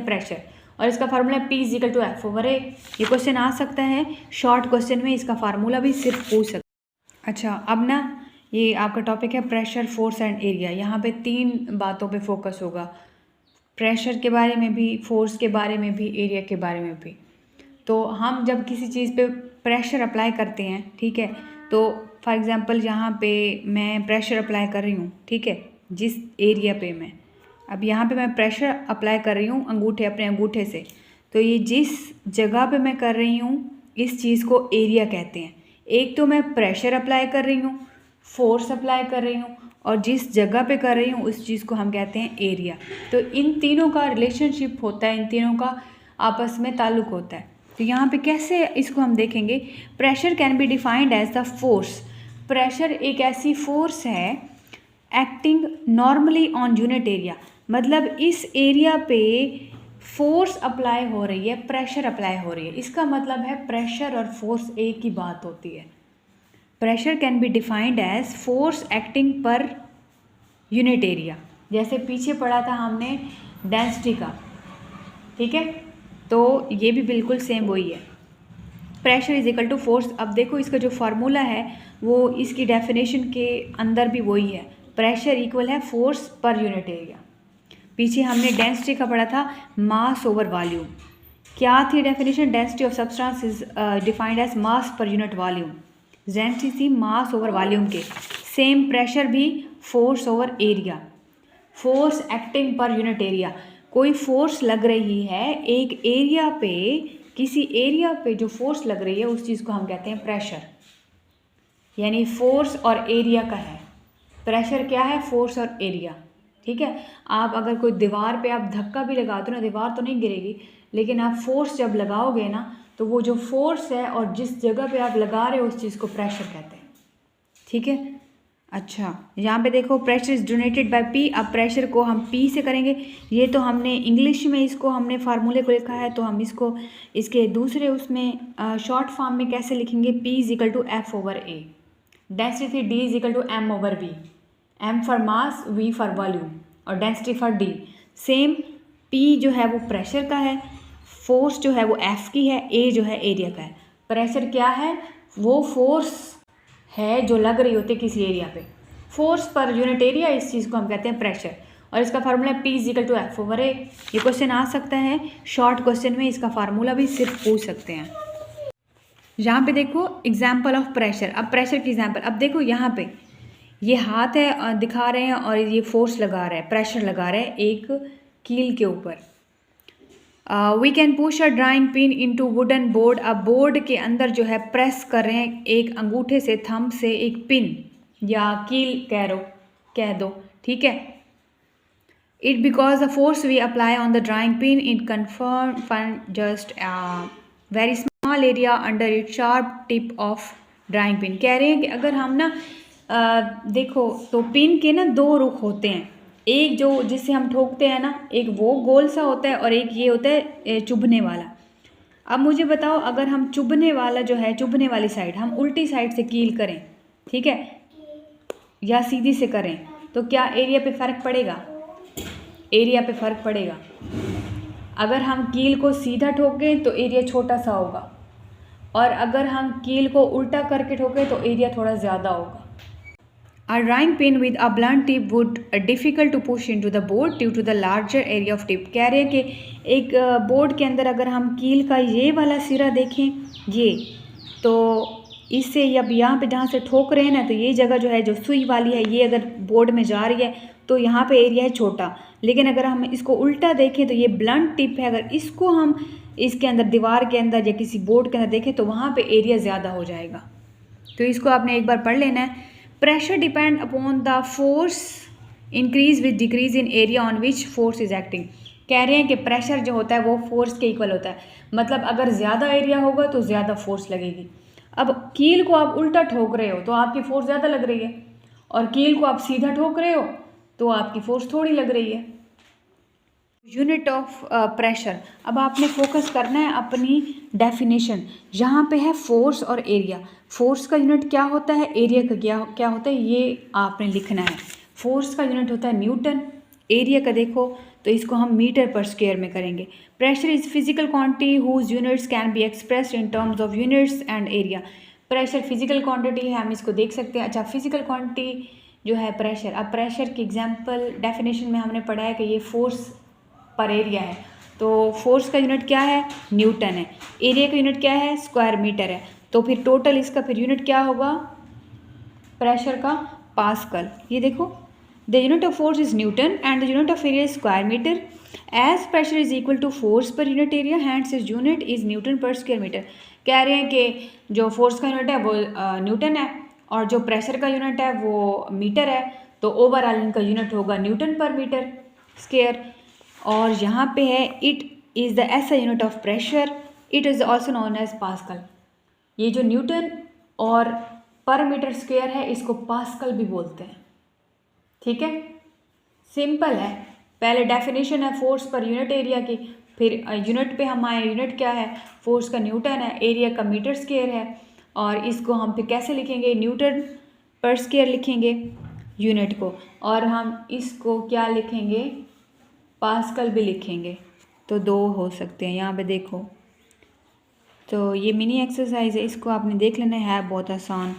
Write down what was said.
Pressure, और इसका formula P is equal to F/A। ये क्वेश्चन आ सकता है शॉर्ट क्वेश्चन में, इसका फार्मूला भी सिर्फ पूछ सकता है। अच्छा, अब ना ये आपका टॉपिक है प्रेशर, फोर्स एंड एरिया। यहाँ पे 3 बातों पे फोकस होगा, प्रेशर के बारे में भी, फोर्स के बारे में भी, एरिया के बारे में भी। तो हम जब किसी चीज़ पे प्रेशर अप्लाई करते हैं, ठीक है, तो फॉर एग्जांपल यहाँ पे मैं प्रेशर अप्लाई कर रही हूँ, ठीक है, जिस एरिया पे मैं अब यहाँ पे मैं प्रेशर अप्लाई कर रही हूँ अपने अंगूठे से, तो ये जिस जगह पे मैं कर रही हूँ इस चीज़ को एरिया कहते हैं। एक तो मैं प्रेशर अप्लाई कर रही हूँ, फोर्स अप्लाई कर रही हूँ, और जिस जगह पे कर रही हूँ उस चीज़ को हम कहते हैं एरिया। तो इन तीनों का रिलेशनशिप होता है, इन तीनों का आपस में ताल्लुक़ होता है। तो यहाँ पे कैसे इसको हम देखेंगे, pressure can be defined as the force. Pressure एक ऐसी फोर्स है acting normally on unit area, मतलब इस एरिया पे फोर्स अप्लाई हो रही है, प्रेशर अप्लाई हो रही है। इसका मतलब है प्रेशर और फोर्स एक ही बात होती है। Pressure can be defined as force acting per unit area, जैसे पीछे पढ़ा था हमने डेंसिटी का, ठीक है, तो ये भी बिल्कुल सेम वही है, pressure is equal to force. अब देखो इसका जो फार्मूला है वो इसकी डेफिनेशन के अंदर भी वही है, प्रेशर इक्वल है फोर्स पर यूनिट एरिया। पीछे हमने डेंसिटी का पढ़ा था, मास ओवर वॉल्यूम। क्या थी definition, density of substance is defined as mass per unit volume. Density थी मास ओवर वॉल्यूम के, सेम प्रेशर भी force over area, force acting per unit area. कोई फोर्स लग रही है एक एरिया पे, किसी एरिया पे जो फोर्स लग रही है उस चीज़ को हम कहते हैं प्रेशर, यानी फोर्स और एरिया का है। प्रेशर क्या है, फोर्स और एरिया, ठीक है। आप अगर कोई दीवार पे आप धक्का भी लगाते हो ना, दीवार तो नहीं गिरेगी, लेकिन आप फोर्स जब लगाओगे ना तो वो जो फोर्स है और जिस जगह पे आप लगा रहे हो उस चीज़ को प्रेशर कहते हैं, ठीक है। अच्छा, यहाँ पे देखो pressure is donated bye P। अब प्रेशर को हम P से करेंगे, ये तो हमने इंग्लिश में इसको हमने फार्मूले को लिखा है, तो हम इसको इसके दूसरे उसमें शॉर्ट फॉर्म में कैसे लिखेंगे, P is equal to F/A। Density D is equal to M/V, M for mass, V for volume और density for D। Same P जो है वो प्रेशर का है, फोर्स जो है वो F की है, A जो है एरिया का है। प्रेशर क्या है, वो फोर्स है जो लग रही होती है किसी एरिया पे, फोर्स पर यूनिट एरिया, इस चीज़ को हम कहते हैं प्रेशर, और इसका formula P is equal to F/A। ये क्वेश्चन आ सकता है शॉर्ट क्वेश्चन में, इसका फार्मूला भी सिर्फ पूछ सकते हैं। यहाँ पे देखो एग्जाम्पल ऑफ प्रेशर। अब प्रेशर की एग्जाम्पल, अब देखो यहाँ पे ये हाथ है दिखा रहे हैं और ये फोर्स लगा रहा है, प्रेशर लगा रहा है एक कील के ऊपर। We can push a drawing pin into wooden board. अब बोर्ड के अंदर जो है प्रेस कर रहे हैं एक अंगूठे से, थंब से एक पिन या कील कह दो, ठीक है। It because the force we apply on the drawing pin it confirm just very small area under it sharp tip of drawing pin. कह रहे हैं कि अगर हम ना देखो तो पिन के ना 2 रुख होते हैं, एक जो जिससे हम ठोकते हैं ना, एक वो गोल सा होता है और एक ये होता है चुभने वाला। अब मुझे बताओ, अगर हम चुभने वाला जो है, चुभने वाली साइड हम उल्टी साइड से कील करें, ठीक है, या सीधी से करें, तो क्या एरिया पे फ़र्क पड़ेगा, एरिया पे फ़र्क पड़ेगा। अगर हम कील को सीधा ठोकें तो एरिया छोटा सा होगा, और अगर हम कील को उल्टा करके ठोकें तो एरिया थोड़ा ज़्यादा होगा। A drawing pin with a blunt tip would difficult to push into the board due to the larger area of tip। कह रहे हैं कि एक बोर्ड के अंदर अगर हम कील का ये वाला सिरा देखें, ये तो इससे अब यहाँ पे जहाँ से ठोक रहे हैं ना, तो ये जगह जो है जो सुई वाली है, ये अगर बोर्ड में जा रही है तो यहाँ पे एरिया है छोटा। लेकिन अगर हम इसको उल्टा देखें तो ये ब्लंट टिप है, अगर इसको हम इसके अंदर दीवार के अंदर या किसी बोर्ड के अंदर देखें तो वहाँ पे एरिया ज़्यादा हो जाएगा। तो इसको आपने एक बार पढ़ लेना है। Pressure depend upon the force increase with decrease in area on which force is acting. कह रहे हैं कि प्रेशर जो होता है वो फोर्स के इक्वल होता है, मतलब अगर ज़्यादा एरिया होगा तो ज़्यादा फोर्स लगेगी। अब कील को आप उल्टा ठोक रहे हो तो आपकी फोर्स ज़्यादा लग रही है, और कील को आप सीधा ठोक रहे हो तो आपकी फोर्स थोड़ी लग रही है। यूनिट ऑफ प्रेशर, अब आपने फोकस करना है अपनी डेफिनेशन। यहाँ पे है फोर्स और एरिया। फोर्स का यूनिट क्या होता है, एरिया का क्या होता है, ये आपने लिखना है। फोर्स का यूनिट होता है न्यूटन, एरिया का देखो तो इसको हम मीटर पर स्क्वायर में करेंगे। Pressure is physical quantity whose units can be expressed in terms of units and area. Pressure physical quantity है, हम इसको देख सकते हैं। अच्छा, फिजिकल क्वांटिटी जो है प्रेशर, अब प्रेशर की एग्जाम्पल डेफिनेशन में हमने पढ़ा है कि ये फोर्स पर एरिया है, तो फोर्स का यूनिट क्या है, न्यूटन है। एरिया का यूनिट क्या है, स्क्वायर मीटर है। तो फिर टोटल इसका फिर यूनिट क्या होगा प्रेशर का, पास्कल। ये देखो, the unit of force is newton and the unit of area is square metre. As pressure is equal to force per unit area, hence is unit is newton per square metre. कह रहे हैं कि जो force का unit है वो Newton है और जो प्रेशर का यूनिट है वो मीटर है, तो ओवरऑल इनका यूनिट होगा न्यूटन पर मीटर स्क्वायर। और यहाँ पे है it is the SI unit of pressure, it is also known as pascal. ये जो न्यूटन और पर मीटर स्क्वायर है इसको पास्कल भी बोलते हैं। ठीक है, सिंपल है। पहले डेफिनेशन है फोर्स पर यूनिट एरिया की, फिर यूनिट पे हम आए, यूनिट क्या है, फोर्स का न्यूटन है, एरिया का मीटर स्क्वायर है, और इसको हम फिर कैसे लिखेंगे, न्यूटन पर स्क्वायर लिखेंगे यूनिट को, और हम इसको क्या लिखेंगे, पास्कल भी लिखेंगे। तो दो हो सकते हैं, यहाँ पे देखो। तो ये मिनी एक्सरसाइज है, इसको आपने देख लेना है बहुत आसान।